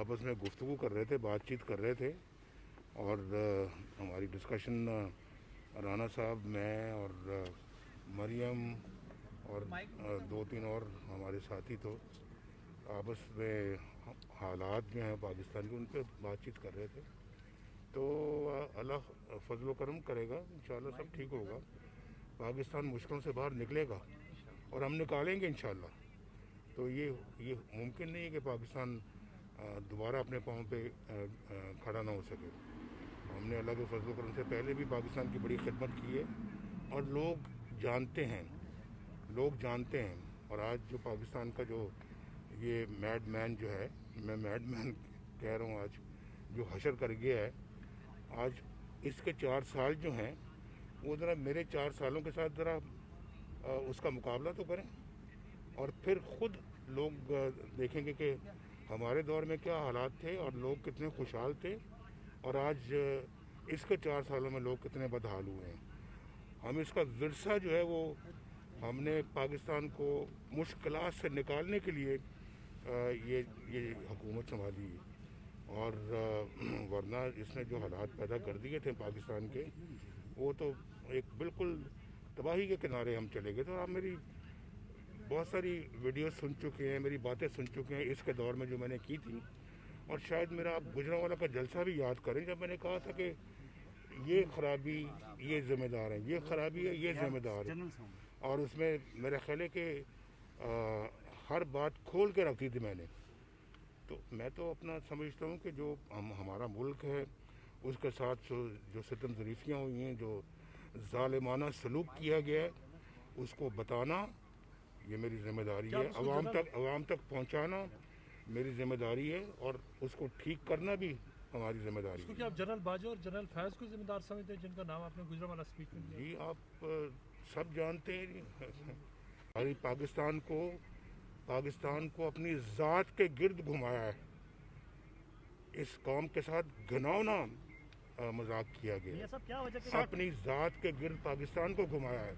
آپس میں گفتگو کر رہے تھے، بات چیت کر رہے تھے، اور ہماری ڈسکشن رانا صاحب، میں اور مریم اور دو تین اور ہمارے ساتھی تو آپس میں حالات جو ہیں پاکستان کے ان پہ بات چیت کر رہے تھے. تو اللہ فضل و کرم کرے گا، انشاءاللہ سب ٹھیک ہوگا. پاکستان مشکلوں سے باہر نکلے گا اور ہم نکالیں گے انشاءاللہ. تو یہ ممکن نہیں ہے کہ پاکستان دوبارہ اپنے پاؤں پہ کھڑا نہ ہو سکے. ہم نے اللہ کے فضل و کرم سے پہلے بھی پاکستان کی بڑی خدمت کی ہے اور لوگ جانتے ہیں. اور آج جو پاکستان کا جو یہ میڈ مین جو ہے، میں میڈ مین کہہ رہا ہوں، آج جو حشر کر گیا ہے، آج اس کے 4 سال جو ہیں وہ ذرا میرے 4 سالوں کے ساتھ ذرا اس کا مقابلہ تو کریں، اور پھر خود لوگ دیکھیں گے کہ ہمارے دور میں کیا حالات تھے اور لوگ کتنے خوشحال تھے، اور آج اس کے 4 سالوں میں لوگ کتنے بدحال ہوئے ہیں. ہم اس کا ورثہ جو ہے وہ ہم نے پاکستان کو مشکلات سے نکالنے کے لیے یہ حکومت سنبھالی، اور ورنہ اس نے جو حالات پیدا کر دیے تھے پاکستان کے، وہ تو ایک بالکل تباہی کے کنارے ہم چلے گئے تھے. اور آپ میری بہت ساری ویڈیوز سن چکے ہیں، میری باتیں سن چکے ہیں اس کے دور میں جو میں نے کی تھی. اور شاید میرا آپ گجرانوالہ کا جلسہ بھی یاد کریں، جب میں نے کہا تھا کہ یہ خرابی یہ ذمہ دار ہیں، یہ خرابی ہے یہ ذمہ دار ہے. اور اس میں میرا خیال ہے کہ ہر بات کھول کے رکھی تھی میں نے. تو میں تو اپنا سمجھتا ہوں کہ جو ہمارا ملک ہے اس کے ساتھ جو ستم ظریفیاں ہوئی ہیں، جو ظالمانہ سلوک کیا گیا ہے، اس کو بتانا یہ میری ذمہ داری ہے. عوام تک پہنچانا میری ذمہ داری ہے، اور اس کو ٹھیک کرنا بھی ہماری ذمہ داری ہے. کیا آپ جنرل باجوہ اور جنرل فیض کو ذمہ دار سمجھتے ہیں، جن کا نام آپ نے گجرانوالہ اسپیچ میں لیا؟ جی آپ سب جانتے ہیں. ہماری پاکستان کو اپنی ذات کے گرد گھمایا ہے. اس قوم کے ساتھ گھناؤنا مذاق کیا گیا، اپنی ذات کے گرد پاکستان کو گھمایا ہے.